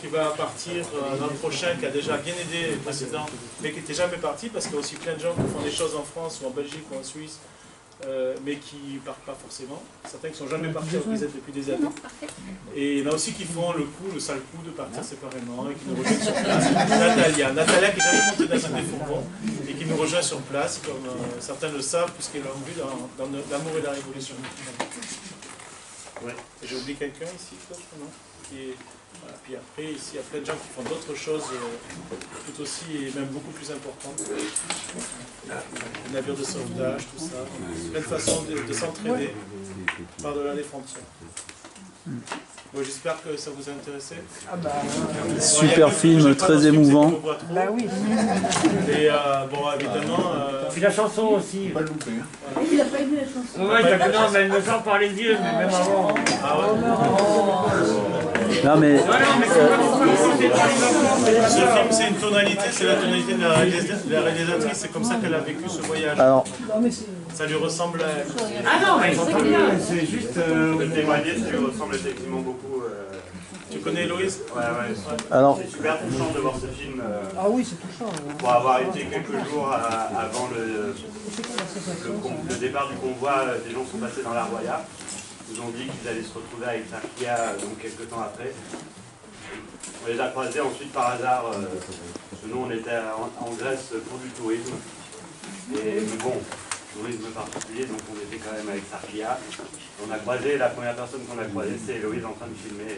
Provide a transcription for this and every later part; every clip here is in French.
va partir l'an prochain, qui a déjà bien aidé les précédents, mais qui n'était jamais parti, parce qu'il y a aussi plein de gens qui font des choses en France, ou en Belgique, ou en Suisse, mais qui ne partent pas forcément. Certains qui ne sont jamais partis en Grisette depuis des années. Et il y en a aussi qui font le sale coup de partir séparément et qui nous rejoignent sur place. Natalia qui est jamais montée dans un des fourgons et qui nous rejoint sur place, comme certains le savent, puisqu'ils l'ont vu dans L'amour et la révolution. Ouais. J'ai oublié quelqu'un ici, non voilà. Puis après, ici, il y a plein de gens qui font d'autres choses tout aussi et même beaucoup plus importantes. Les navires de sauvetage, tout ça. Plein de façons de s'entraider par-delà les frontières. Bon, j'espère que ça vous a intéressé. Super film, très émouvant. Bah oui. Et bon, évidemment... Puis la chanson aussi. Pas le louper. Il n'a pas aimé la chanson. Oui, non, mais elle me sort par les yeux, mais même avant. Ah ouais. Non mais... Ce film, c'est une tonalité, c'est la tonalité de la réalisatrice, c'est comme ça qu'elle a vécu ce voyage. Alors, ça lui ressemble à elle. Ah non, mais c'est juste... témoigner, ça lui ressemble effectivement beaucoup. Tu connais Héloïse? Ouais. alors, C'est super touchant de voir ce film. Ah oui, c'est touchant. Pour avoir été quelques jours avant le départ du convoi, des gens sont passés dans la Roya. Ils nous ont dit qu'ils allaient se retrouver avec Sarkia donc quelques temps après. On les a croisés ensuite par hasard, parce que nous on était en Grèce pour du tourisme. Et bon, tourisme particulier, donc on était quand même avec Sarkia. On a croisé, la première personne qu'on a croisée, c'est Héloïse en train de filmer.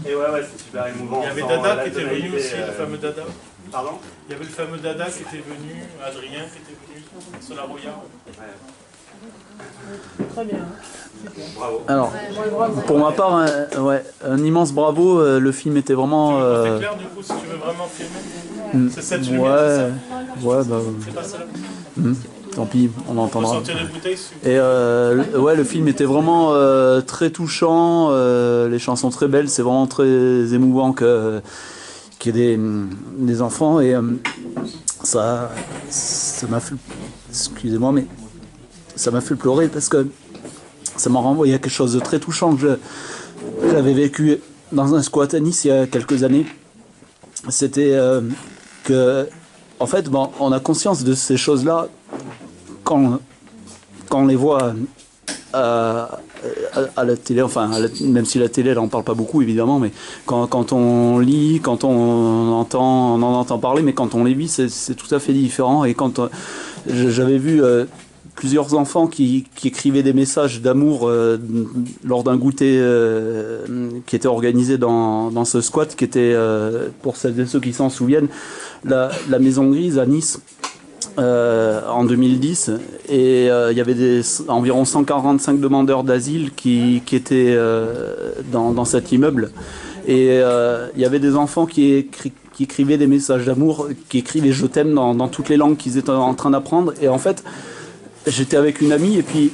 Et ouais, c'est super émouvant. Il y avait Dada qui était venu aussi, le fameux Dada. Pardon? Il y avait le fameux Dada qui était venu, Adrien qui était venu sur la Roya. Très bien. Bravo. alors, pour ma part, un immense bravo. Le film était vraiment... C'est clair du coup, si tu veux vraiment filmer. C'est cette lumière, c'est ça? Ouais, bah... C'est pas ça là? Tant pis, on On peut entendra. sortir les bouteilles si Et ouais, le film était vraiment très touchant, les chansons très belles, c'est vraiment très émouvant qu'il y ait des enfants et ça m'a fait, excusez-moi, mais ça m'a fait pleurer parce que ça m'a renvoyé à quelque chose de très touchant que j'avais vécu dans un squat à Nice il y a quelques années. C'était que, en fait, bon, on a conscience de ces choses-là quand on les voit à la télé, enfin, même si la télé, elle n'en parle pas beaucoup, évidemment, mais quand on lit, quand on en entend parler, mais quand on les vit, c'est tout à fait différent. Et quand j'avais vu plusieurs enfants qui écrivaient des messages d'amour lors d'un goûter qui était organisé dans ce squat, qui était, pour celles et ceux qui s'en souviennent, la Maison Grise à Nice. En 2010 et il y avait environ 145 demandeurs d'asile qui étaient dans cet immeuble et il y avait des enfants qui écrivaient des messages d'amour, qui écrivaient je t'aime dans toutes les langues qu'ils étaient en train d'apprendre. Et en fait j'étais avec une amie et puis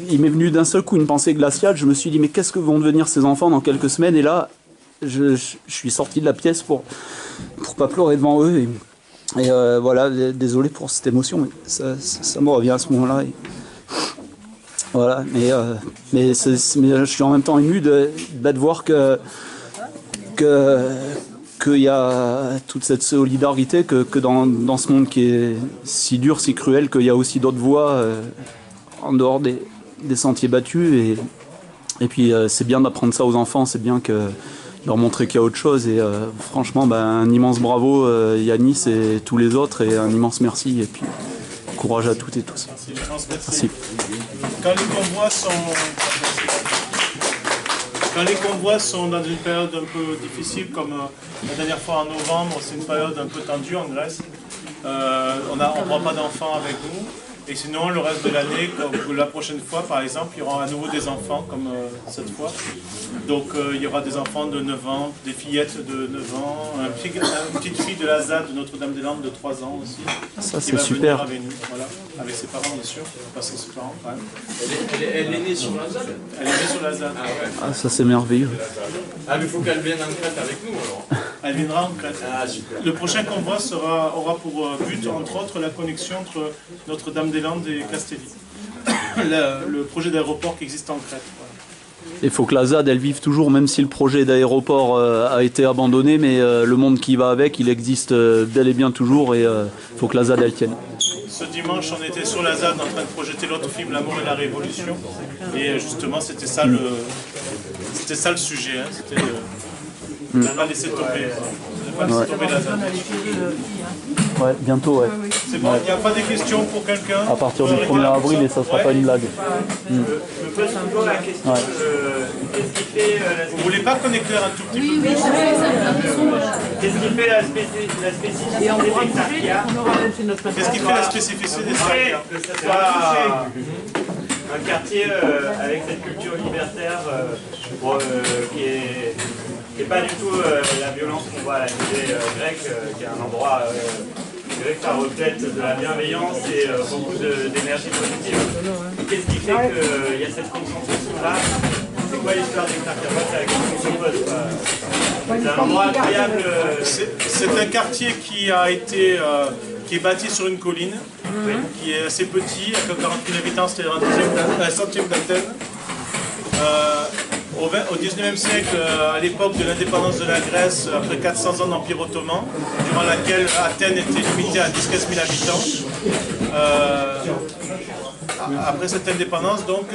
il m'est venu d'un seul coup une pensée glaciale. Je me suis dit mais qu'est-ce que vont devenir ces enfants dans quelques semaines? Et là je suis sorti de la pièce pour pas pleurer devant eux. Et voilà, désolé pour cette émotion, mais ça me revient à ce moment-là. Voilà, mais je suis en même temps ému de voir qu'il y a toute cette solidarité, que dans ce monde qui est si dur, si cruel, qu'il y a aussi d'autres voies en dehors des sentiers battus. Et puis c'est bien d'apprendre ça aux enfants, c'est bien leur montrer qu'il y a autre chose. Et franchement, un immense bravo Yanis et tous les autres, et un immense merci, et puis courage à toutes et tous. Merci. Quand les convois sont dans une période un peu difficile, comme la dernière fois en novembre, c'est une période un peu tendue en Grèce, on ne prend pas d'enfants avec nous. Et sinon, le reste de l'année, comme la prochaine fois, par exemple, il y aura à nouveau des enfants, comme cette fois. Donc, il y aura des enfants de 9 ans, des fillettes de 9 ans, une petite fille de la ZAD de Notre-Dame-des-Landes de 3 ans aussi. Ça, c'est super. Avec nous, voilà, avec ses parents, bien sûr, pas ses parents, quand même. Elle est née sur la ZAD? Elle est née sur la ZAD. Ah ouais. Ah, ça, c'est merveilleux. Ah, mais il faut qu'elle vienne en Crète avec nous, alors. Elle viendra en Crète. Ah, super. Le prochain convoi aura pour but, entre autres, la connexion entre Notre-Dame-des-Landes et Castelli. Le projet d'aéroport qui existe en Crète. Voilà. il faut que la ZAD elle vive toujours, même si le projet d'aéroport a été abandonné, mais le monde qui va avec, il existe bel et bien toujours, et il faut que la ZAD elle tienne. Ce dimanche, on était sur la ZAD en train de projeter l'autre film, L'amour et la révolution. Et justement, c'était ça le sujet. Hein. C'était de ne pas laisser tomber. De ne pas laisser tomber la ZAD. Ouais, bientôt, ouais. C'est bon, il n'y a pas de questions pour quelqu'un? À partir du 1er avril, et ça sera pas une blague. Je me pose toujours la question qu'est-ce qui fait Vous voulez pas qu'on éclaire un tout petit peu? Qu'est-ce qui fait la spécificité d'Exarchia? Qu'est-ce qui fait la spécificité d'Exarchia? Que ce soit un quartier avec cette culture libertaire qui n'est pas du tout la violence qu'on voit à la musée grecque, qui est un endroit grec, ça reflète de la bienveillance et beaucoup d'énergie positive. Qu'est-ce qui fait qu'il y a cette concentration-là? C'est quoi l'histoire d'Exarchia? C'est la question que je pose. C'est un endroit incroyable. C'est un quartier qui est bâti sur une colline, qui est assez petit, avec 40 000 habitants, c'est-à-dire un centième d'Athènes. Au XIXe siècle, à l'époque de l'indépendance de la Grèce, après 400 ans d'Empire ottoman, durant laquelle Athènes était limitée à 10-15 000 habitants. Après cette indépendance, donc,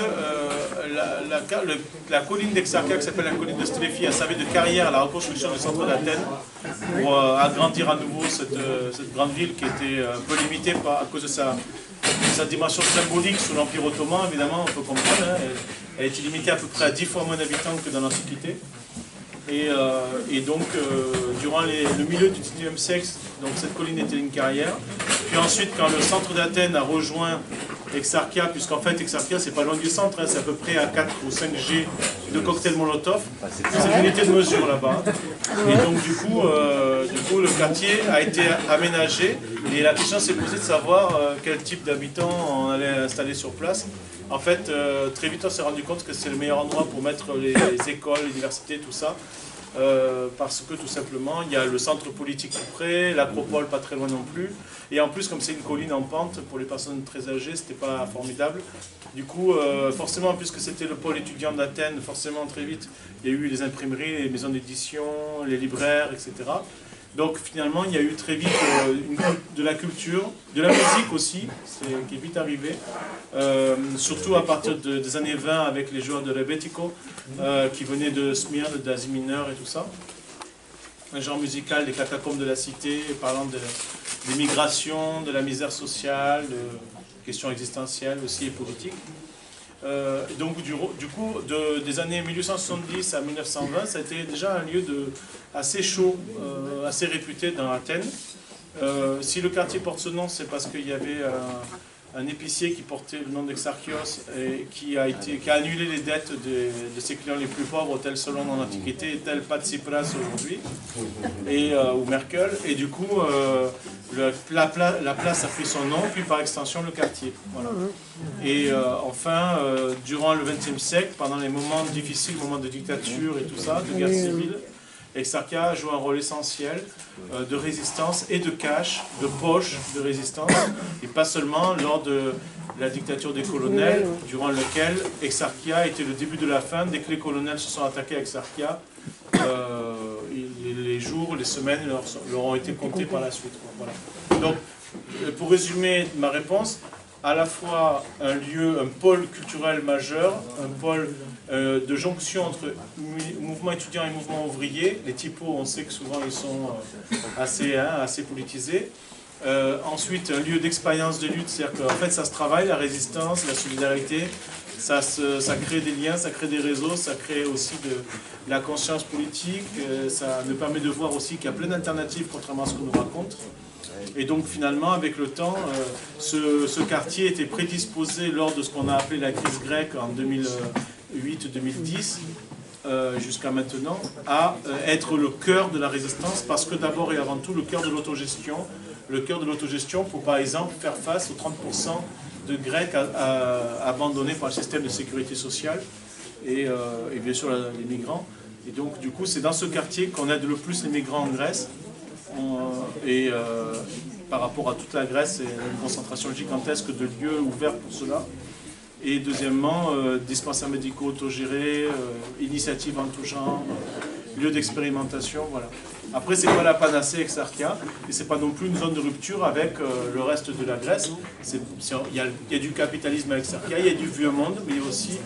la colline d'Exarchia, qui s'appelle la colline de Stéléphie, a servi de carrière à la reconstruction du centre d'Athènes pour agrandir à nouveau cette grande ville qui était un peu limitée à cause de sa dimension symbolique sous l'Empire ottoman, évidemment, on peut comprendre. Hein, elle était limitée à peu près à 10 fois moins d'habitants que dans l'Antiquité. Et donc, durant le milieu du XIXe siècle, donc, cette colline était une carrière. Puis ensuite, quand le centre d'Athènes a rejoint Exarchia, puisqu'en fait, Exarchia, c'est pas loin du centre, hein, c'est à peu près à 4 ou 5 G de cocktail Molotov. C'est une unité de mesure là-bas. Et donc, du coup, le quartier a été aménagé. Et la question s'est posée de savoir quel type d'habitants on allait installer sur place. En fait, très vite, on s'est rendu compte que c'est le meilleur endroit pour mettre les écoles, les universités, tout ça. Parce que tout simplement, il y a le centre politique tout près, l'acropole pas très loin non plus. Et en plus, comme c'est une colline en pente, pour les personnes très âgées, c'était pas formidable. Du coup, forcément, puisque c'était le pôle étudiant d'Athènes, forcément, très vite, il y a eu les imprimeries, les maisons d'édition, les libraires, etc. Donc finalement, il y a eu très vite de la culture, de la musique aussi, qui est vite arrivé, surtout à partir des années 20 avec les joueurs de Rebetiko, qui venaient de Smyrne, d'Asie mineure et tout ça. Un genre musical des catacombes de la cité, parlant des migrations, de la misère sociale, de questions existentielles aussi et politiques. Donc du coup, des années 1870 à 1920, ça a été déjà un lieu assez chaud, assez réputé dans Athènes. Si le quartier porte ce nom, c'est parce qu'il y avait un épicier qui portait le nom d'Exarchios et qui a annulé les dettes de ses clients les plus pauvres, tel Solon en Antiquité, tel Patsipras aujourd'hui, ou Merkel. Et du coup, la place a pris son nom, puis par extension le quartier. Voilà. Et enfin, durant le XXe siècle, pendant les moments difficiles, moments de dictature et tout ça, de guerre civile, Exarchia joue un rôle essentiel de résistance et de cache, de poche de résistance, et pas seulement lors de la dictature des colonels, durant laquelle Exarchia était le début de la fin. Dès que les colonels se sont attaqués à Exarchia, les jours, les semaines leur ont été comptés par la suite. Voilà. Donc, pour résumer ma réponse, à la fois un pôle culturel majeur, un pôle de jonction entre mouvement étudiant et mouvement ouvrier. Les typos, on sait que souvent ils sont assez politisés. Ensuite, un lieu d'expérience de lutte, c'est-à-dire qu'en fait ça se travaille, la résistance, la solidarité, ça crée des liens, ça crée des réseaux, ça crée aussi de la conscience politique, ça nous permet de voir aussi qu'il y a plein d'alternatives contrairement à ce qu'on nous raconte. Et donc finalement, avec le temps, ce quartier était prédisposé lors de ce qu'on a appelé la crise grecque en 2008-2010, jusqu'à maintenant, à être le cœur de la résistance, parce que d'abord et avant tout, le cœur de l'autogestion pour par exemple faire face aux 30% de Grecs abandonnés par le système de sécurité sociale et bien sûr les migrants. Et donc du coup, c'est dans ce quartier qu'on aide le plus les migrants en Grèce. Par rapport à toute la Grèce, c'est une concentration gigantesque de lieux ouverts pour cela. Et deuxièmement, dispensaires médicaux autogérés, initiatives en tout genre, lieux d'expérimentation, voilà. Après, c'est pas la panacée Exarchia, et c'est pas non plus une zone de rupture avec le reste de la Grèce. Il y a du capitalisme à Exarchia, il y a du vieux monde, mais il y a aussi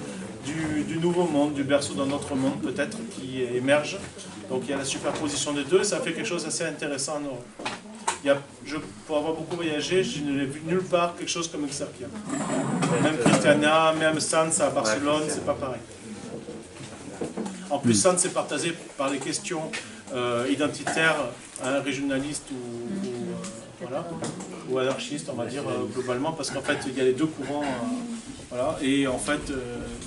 du nouveau monde, du berceau d'un autre monde peut-être qui émerge. Donc il y a la superposition des deux, et ça fait quelque chose d'assez intéressant en Europe. Pour avoir beaucoup voyagé, je n'ai vu nulle part quelque chose comme Exarchia. Même Christiania, même Sants à Barcelone, c'est pas pareil. En plus, Sants est partagé par les questions identitaires, régionalistes ou anarchistes, on va dire, globalement, parce qu'en fait, il y a les deux courants. Voilà, et en fait,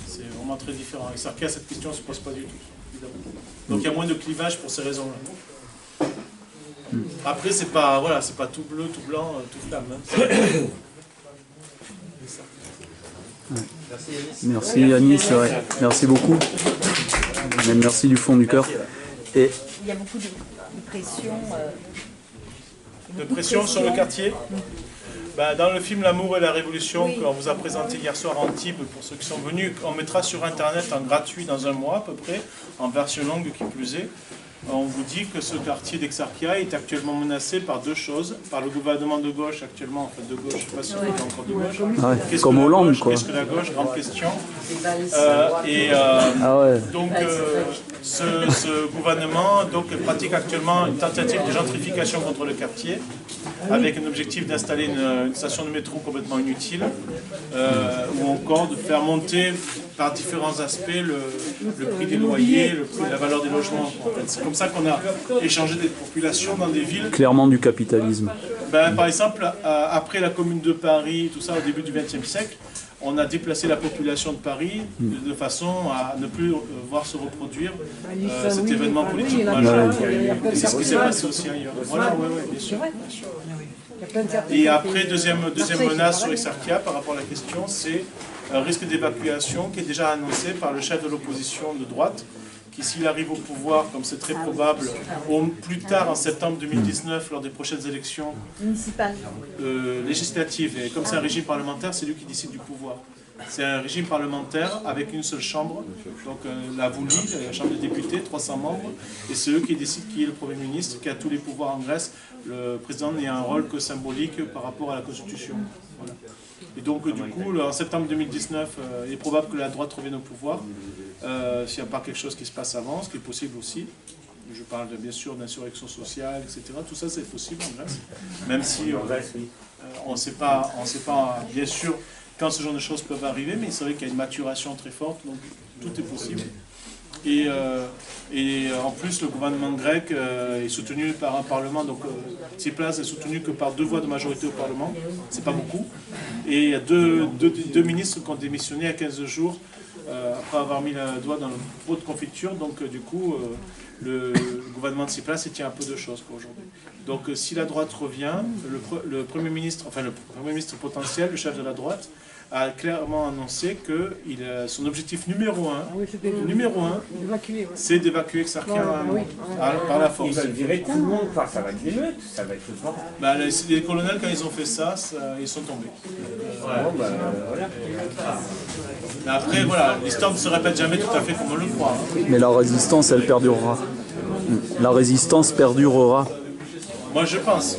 c'est vraiment très différent. Exarchia, cette question ne se pose pas du tout, évidemment. Donc il y a moins de clivage pour ces raisons-là. Après, c'est pas tout bleu, tout blanc, tout flamme. Hein. Merci Yanis, ouais. Merci beaucoup. Même merci du fond du cœur. Et il y a beaucoup de pression. De pression sur le quartier. Dans le film L'amour et la révolution qu'on vous a présenté hier soir à Antibes, pour ceux qui sont venus, on mettra sur internet en gratuit dans un mois à peu près, en version longue qui plus est. On vous dit que ce quartier d'Exarchia est actuellement menacé par deux choses, par le gouvernement de gauche actuellement, en fait de gauche, je ne sais pas si on est encore de gauche. ouais, comme Hollande, quoi. Qu'est-ce que la gauche, grande question. Donc ce gouvernement pratique actuellement une tentative de gentrification contre le quartier, avec un objectif d'installer une station de métro complètement inutile, ou encore de faire monter par différents aspects le prix des loyers, la valeur des logements. En fait. C'est comme ça qu'on a échangé des populations dans des villes. Clairement du capitalisme. Par exemple, après la Commune de Paris, tout ça au début du XXe siècle, on a déplacé la population de Paris de façon à ne plus voir se reproduire cet événement politique majeur. Et c'est ce qui s'est passé aussi ailleurs. Voilà, bien sûr. Et après, deuxième menace sur Exarchia par rapport à la question, c'est un risque d'évacuation qui est déjà annoncé par le chef de l'opposition de droite, qui s'il arrive au pouvoir, comme c'est très probable, au plus tard en septembre 2019, lors des prochaines élections législatives, et comme c'est un régime parlementaire, c'est lui qui décide du pouvoir. C'est un régime parlementaire avec une seule chambre, donc la Voulie, la chambre des députés, 300 membres, et c'est eux qui décident qui est le Premier ministre, qui a tous les pouvoirs en Grèce. Le président n'a un rôle que symbolique par rapport à la Constitution. Voilà. Et donc du coup, en septembre 2019, il est probable que la droite revienne au pouvoir, s'il n'y a pas quelque chose qui se passe avant, ce qui est possible aussi. Je parle bien sûr d'insurrection sociale, etc. Tout ça, c'est possible en Grèce, même si on ne sait pas, bien sûr, quand ce genre de choses peuvent arriver, mais c'est vrai qu'il y a une maturation très forte, donc tout est possible. Et en plus, le gouvernement grec est soutenu par un parlement, donc Tsipras est soutenu que par 2 voix de majorité au parlement, c'est pas beaucoup. Et il y a deux ministres qui ont démissionné à 15 jours après avoir mis le doigt dans le pot de confiture, donc du coup, le gouvernement de Tsipras il tient un peu de choses aujourd'hui. Donc si la droite revient, le Premier ministre potentiel, le chef de la droite, a clairement annoncé que son objectif numéro un, c'est d'évacuer Exarchia par la force. Ils veulent virer tout le monde, ça va être l'émeute, ça va être le fort. Les colonels, quand ils ont fait ça, ils sont tombés. Mais après, voilà, l'histoire ne se répète jamais tout à fait comme on le croit. Hein. Mais la résistance, elle perdurera. La résistance perdurera. Moi je pense.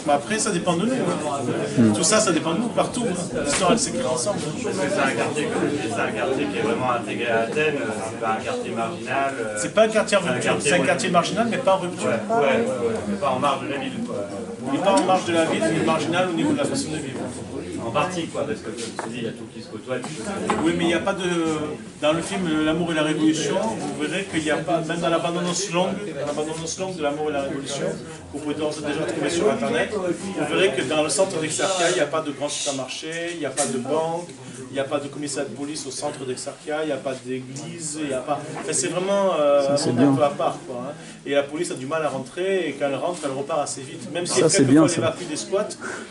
Mais après, ça dépend de nous. Hein. Tout ça, ça dépend de nous partout. Hein. L'histoire, elle s'écrit ensemble. Parce que c'est un quartier, comme je dis, c'est un quartier qui est vraiment intégré à Athènes. C'est pas un quartier marginal. C'est pas un quartier en rupture. C'est un quartier marginal, mais pas en rupture. Mais pas en marge de la ville. Quoi. Il n'est pas en marge de la ville, il est marginal au niveau de la façon de vivre. En partie, quoi, parce que comme tu dis, il y a tout qui se côtoie. Oui, mais il n'y a pas de... Dans le film L'amour et la révolution, vous verrez qu'il n'y a pas, même dans la bande-annonce longue de L'amour et la révolution, que vous pouvez déjà trouver sur Internet, vous verrez que dans le centre d'Exarchia, il n'y a pas de grand supermarché, il n'y a pas de banque, il n'y a pas de commissariat de police au centre d'Exarchia, il n'y a pas d'église, il n'y a pas... Enfin, c'est vraiment un peu à part, quoi. Hein. Et la police a du mal à rentrer, et quand elle rentre, elle repart assez vite. Même si quelquefois elle évacue des squats,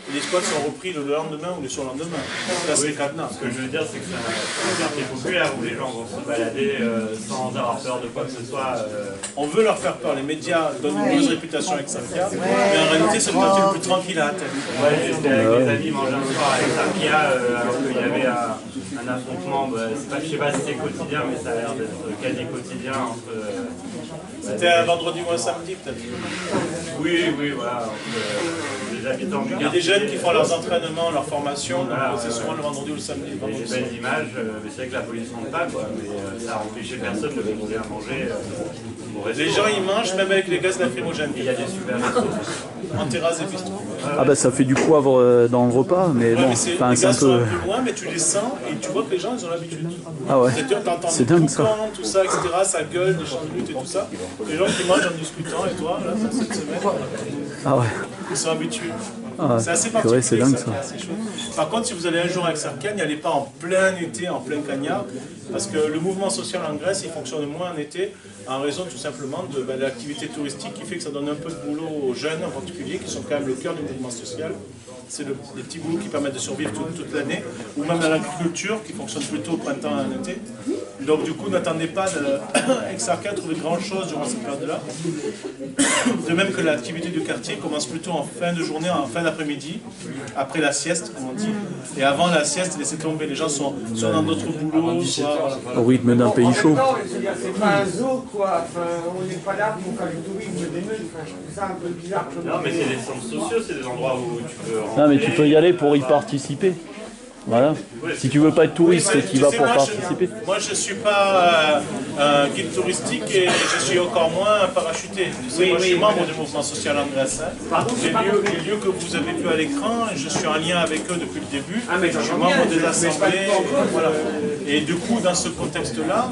et les squats sont repris le lendemain ou le surlendemain. Là, c'est cadenas. Ce que je veux dire, c'est que c'est un quartier populaire où les gens vont se balader sans avoir peur de quoi que ce soit. On veut leur faire peur. Les médias donnent une mauvaise réputation avec Exarchia, mais en réalité, c'est le quartier le plus tranquille à Athènes. Ouais, j'étais avec des amis manger un soir à Exarchia, alors qu'il y avait un un affrontement, je sais pas si c'est quotidien, mais ça a l'air d'être quasi quotidien entre... C'était un vendredi ou un samedi peut-être. Oui, voilà. Les habitants du Il y a des jeunes qui font leurs entraînements, leurs formations, donc c'est souvent le vendredi ou le samedi. Il y a des belles images, mais c'est vrai que la police ne rentre pas, quoi, mais ça a empêché personne de demander à manger au resto. Les gens ils mangent même avec les gaz lacrymogènes. Il y a des super restos. En terrasse et bistrot. Ah bah ça fait du poivre dans le repas, mais Ouais, bon, mais c'est les un gaz sont peu... un peu loin, mais tu les sens et tu vois que les gens ils ont l'habitude. Ah ouais, T'entends c'est des dingue ça. toucans, tout ça, etc. Ça gueule, des chandelutes et tout ça. Les gens qui mangent en discutant et toi, là, cette semaine, Ah ouais, ils sont habitués. ah, C'est assez purée, particulier, c'est dingue ça, ça. c'est chouette. Par contre, si vous allez un jour avec Sarkhan, n'y allez pas en plein été, en plein cagnard, parce que le mouvement social en Grèce, il fonctionne moins en été, en raison tout simplement de l'activité touristique qui fait que ça donne un peu de boulot aux jeunes en particulier, qui sont quand même le cœur du mouvement social. C'est des petits boulots qui permettent de survivre toute l'année, ou même dans l'agriculture, qui fonctionne plutôt au printemps et en été. Donc du coup, n'attendez pas avec Sarkhan trouver grand-chose durant cette période-là. De même que l'activité du quartier commence plutôt en fin de journée, en fin d'après-midi, après la sieste, comme on dit. Et avant la sieste, laissez tomber, les gens sont soit dans d'autres boulots, soit... Au rythme d'un pays chaud. C'est pas un zoo, quoi. Enfin, on n'est pas là pour faire du tourisme des meutes. Enfin, je trouve ça un peu bizarre. Non, mais c'est des centres sociaux, c'est des endroits où tu peux rentrer. Non mais tu peux y aller pour y participer. Voilà. Si tu veux pas être touriste, tu y vas pour participer. Moi, je ne suis pas un guide touristique et je suis encore moins un parachuté. Tu sais, moi, je suis membre du mouvement social en Grèce. Les lieux que vous avez vus à l'écran, je suis en lien avec eux depuis le début. Je suis membre des assemblées. Voilà. Et du coup, dans ce contexte-là,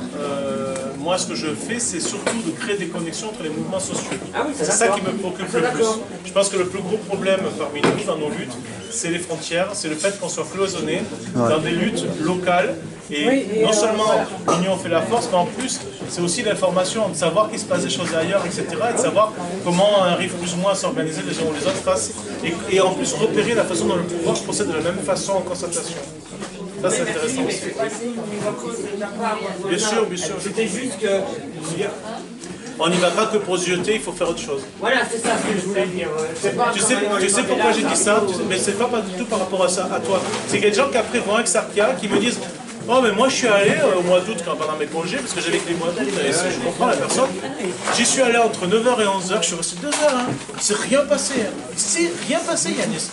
moi, ce que je fais, c'est surtout de créer des connexions entre les mouvements sociaux. C'est ça qui me préoccupe le plus. Je pense que le plus gros problème parmi nous, dans nos luttes, c'est les frontières, c'est le fait qu'on soit cloisonnés dans des luttes locales. Et non seulement l'union fait la force, mais en plus, c'est aussi l'information, de savoir qu'il se passe des choses ailleurs, etc. Et de savoir comment on arrive plus ou moins à s'organiser les uns ou les autres face. Et en plus, repérer la façon dont le pouvoir procède de la même façon en concertation. Ça, c'est intéressant aussi. Bien sûr, bien sûr. C'était juste que... On n'y va pas que pour se jeter, il faut faire autre chose. Voilà, c'est ça ce que je voulais dire. Tu sais pourquoi j'ai dit ça, mais c'est pas du tout par rapport à ça, à toi. C'est qu'il y a des gens qui après vont avec Sarkia qui me disent « Oh mais moi je suis allé au mois d'août pendant mes congés, parce que j'avais que les mois d'août, et je comprends la personne. J'y suis allé entre 9h et 11h, je suis resté 2 heures, hein. C'est rien passé, hein. C'est rien passé Yanis.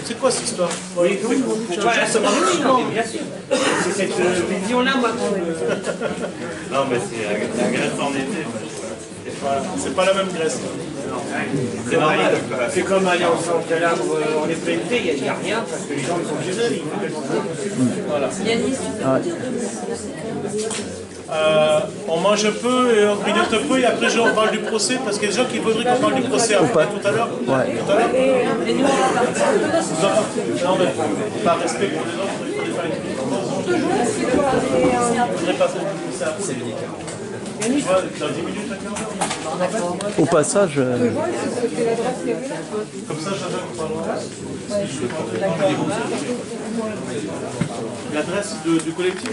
C'est quoi cette histoire? Oui, voilà, ça m'arrive, bien sûr. C'est cette vision-là, moi, Non, mais c'est la Grèce en été. C'est pas la même Grèce. C'est normal. c'est comme aller en centre de l'arbre en été, il n'y a rien parce que les gens sont chez eux. On mange un peu et on grignote un peu et après on parle du procès parce qu'il y a des gens qui voudraient qu'on parle du procès après, tout à l'heure. Ouais. Tout à l'heure. Non mais par respect pour les autres, il faudrait faire les trucs. Il faudrait passer le procès après. Tu vois, dans 10 minutes, à 15 heures. Au passage, Comme ça, chacun parlera. L'adresse du collectif.